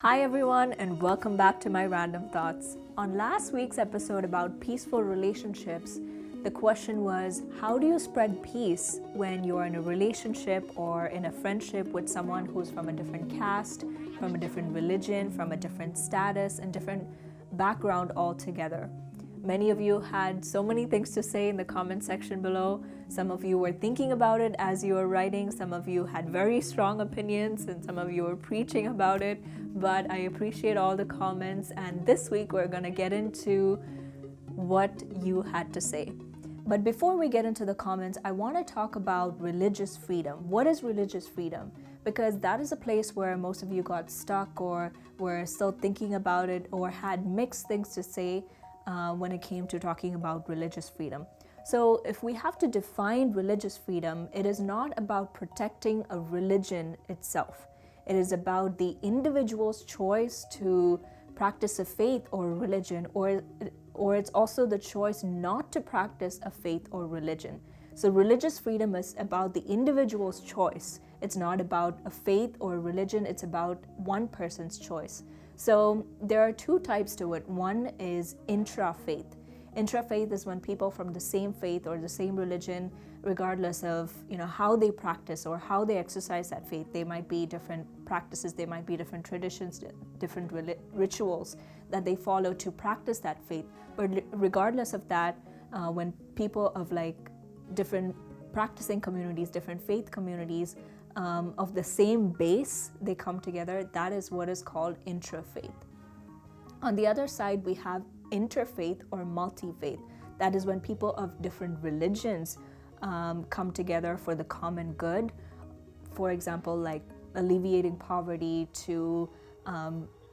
Hi everyone, and welcome back to my random thoughts. On last week's episode about peaceful relationships, the question was, how do you spread peace when you're in a relationship or in a friendship with someone who's from a different caste, from a different religion, from a different status, and different background altogether? Many of you had so many things to say in the comment section below. Some of you were thinking about it as you were writing. Some of you had very strong opinions, and some of you were preaching about it. But I appreciate all the comments. And this week we're going to get into what you had to say. But before we get into the comments, I want to talk about religious freedom. What is religious freedom? Because that is a place where most of you got stuck or were still thinking about it or had mixed things to say when it came to talking about religious freedom. So if we have to define religious freedom, it is not about protecting a religion itself. It is about the individual's choice to practice a faith or religion, or it's also the choice not to practice a faith or religion. So religious freedom is about the individual's choice. It's not about a faith or a religion, it's about one person's choice. So there are two types to it. One is intra-faith. Intra-faith is when people from the same faith or the same religion, regardless of how they practice or how they exercise that faith, they might be different practices, they might be different traditions, different rituals that they follow to practice that faith. But regardless of that, when people of different practicing communities, different faith communities, of the same base, they come together, that is what is called intra-faith. On the other side, we have interfaith or multi-faith. That is when people of different religions come together for the common good. For example, like alleviating poverty, to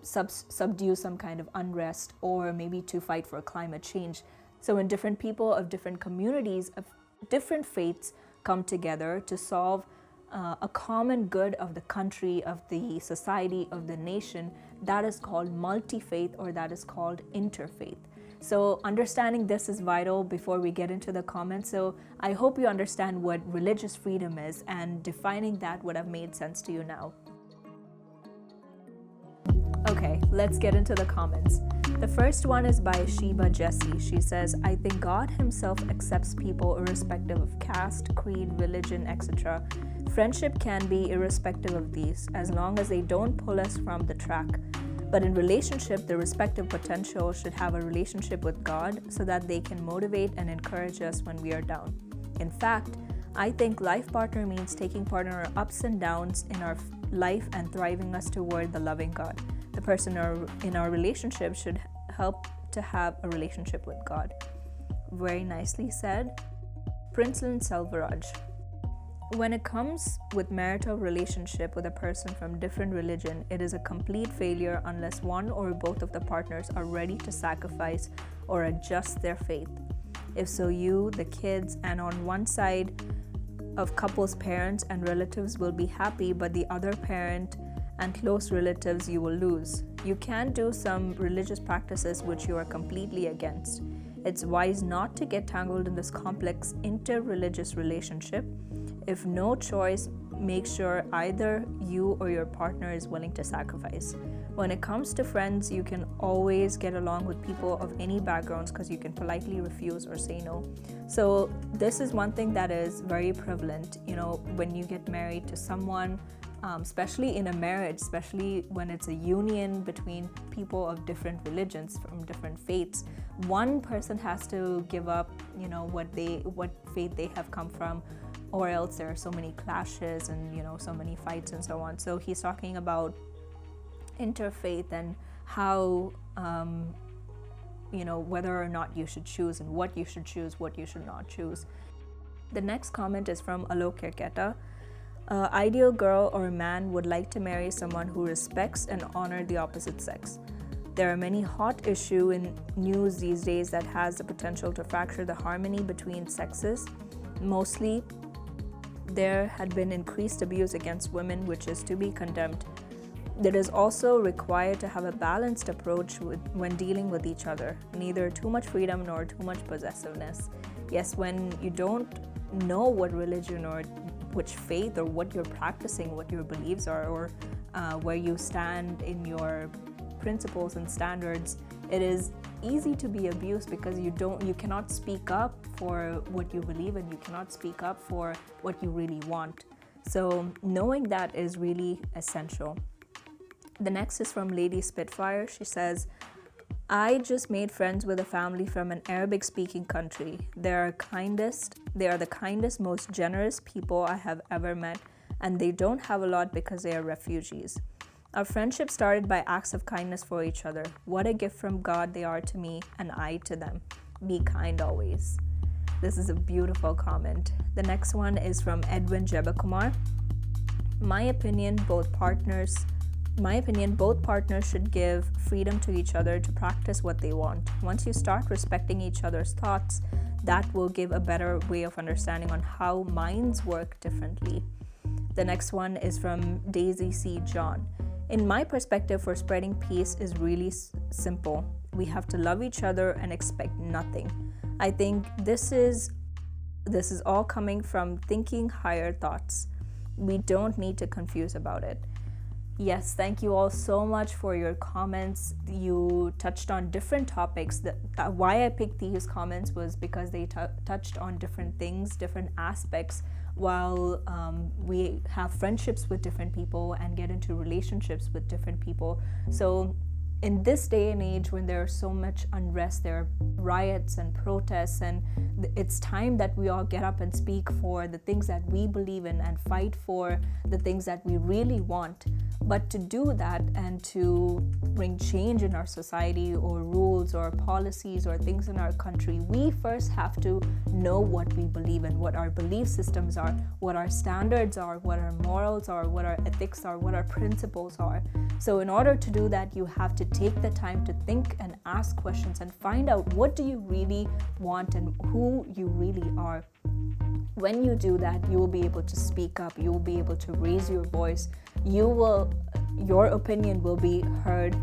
subdue some kind of unrest, or maybe to fight for climate change. So when different people of different communities of different faiths come together to solve a common good of the country, of the society, of the nation, that is called multi-faith, or that is called interfaith. So understanding this is vital before we get into the comments. So I hope you understand what religious freedom is, and defining that would have made sense to you now. Okay, let's get into the comments. The first one is by Sheba Jessie. She says, I think God himself accepts people irrespective of caste, creed, religion, etc. Friendship can be irrespective of these, as long as they don't pull us from the track. But in relationship, the respective potential should have a relationship with God so that they can motivate and encourage us when we are down. In fact, I think life partner means taking part in our ups and downs in our life and thriving us toward the loving God. The person in our relationship should help to have a relationship with God. Very nicely said. Princeland Selvaraj. When it comes with marital relationship with a person from different religion, it is a complete failure unless one or both of the partners are ready to sacrifice or adjust their faith. If so, you, the kids, and on one side of couple's parents and relatives will be happy, but the other parent and close relatives you will lose. You can't do some religious practices which you are completely against. It's wise not to get tangled in this complex inter-religious relationship. If no choice, make sure either you or your partner is willing to sacrifice. When it comes to friends, you can always get along with people of any backgrounds because you can politely refuse or say no. So this is one thing that is very prevalent, when you get married to someone, especially in a marriage, especially when it's a union between people of different religions from different faiths. One person has to give up, what faith they have come from, or else there are so many clashes and so many fights and so on. So he's talking about interfaith and how whether or not you should choose and what you should choose, what you should not choose. The next comment is from Alok Kirketa. Ideal girl or man would like to marry someone who respects and honors the opposite sex. There are many hot issues in news these days that has the potential to fracture the harmony between sexes. Mostly, there had been increased abuse against women, which is to be condemned. It is also required to have a balanced approach when dealing with each other, neither too much freedom nor too much possessiveness. Yes, when you don't know what religion or which faith or what you're practicing, what your beliefs are, or where you stand in your principles and standards, it is easy to be abused because you cannot speak up for what you believe, and you cannot speak up for what you really want. So knowing that is really essential. The next is from Lady Spitfire. She says, I just made friends with a family from an Arabic-speaking country. They are the kindest, most generous people I have ever met, and they don't have a lot because they are refugees. Our friendship started by acts of kindness for each other. What a gift from God they are to me, and I to them. Be kind always. This is a beautiful comment. The next one is from Edwin Jebakumar. My opinion, both partners should give freedom to each other to practice what they want. Once you start respecting each other's thoughts, that will give a better way of understanding on how minds work differently. The next one is from Daisy C. John. In my perspective, for spreading peace is really simple. We have to love each other and expect nothing. I think this is all coming from thinking higher thoughts. We don't need to confuse about it. Yes, thank you all so much for your comments. You touched on different topics. Why I picked these comments was because they touched on different things, different aspects, while we have friendships with different people and get into relationships with different people. So in this day and age, when there's so much unrest, there are riots and protests, and it's time that we all get up and speak for the things that we believe in and fight for the things that we really want. But to do that and to bring change in our society or rules or policies or things in our country, we first have to know what we believe in, what our belief systems are, what our standards are, what our morals are, what our ethics are, what our principles are. So in order to do that, you have to take the time to think and ask questions and find out what do you really want and who you really are. When you do that, you will be able to speak up, you will be able to raise your voice, your opinion will be heard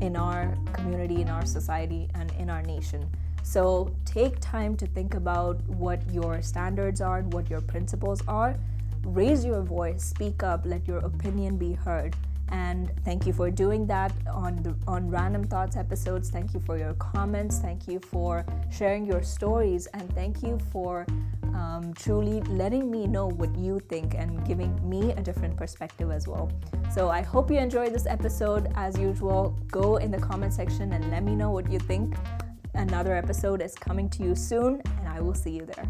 in our community, in our society, and in our nation. So take time to think about what your standards are, what your principles are. Raise your voice, speak up, let your opinion be heard. And thank you for doing that on Random Thoughts episodes. Thank you for your comments. Thank you for sharing your stories. And thank you for truly letting me know what you think and giving me a different perspective as well. So I hope you enjoyed this episode. As usual, go in the comment section and let me know what you think. Another episode is coming to you soon, and I will see you there.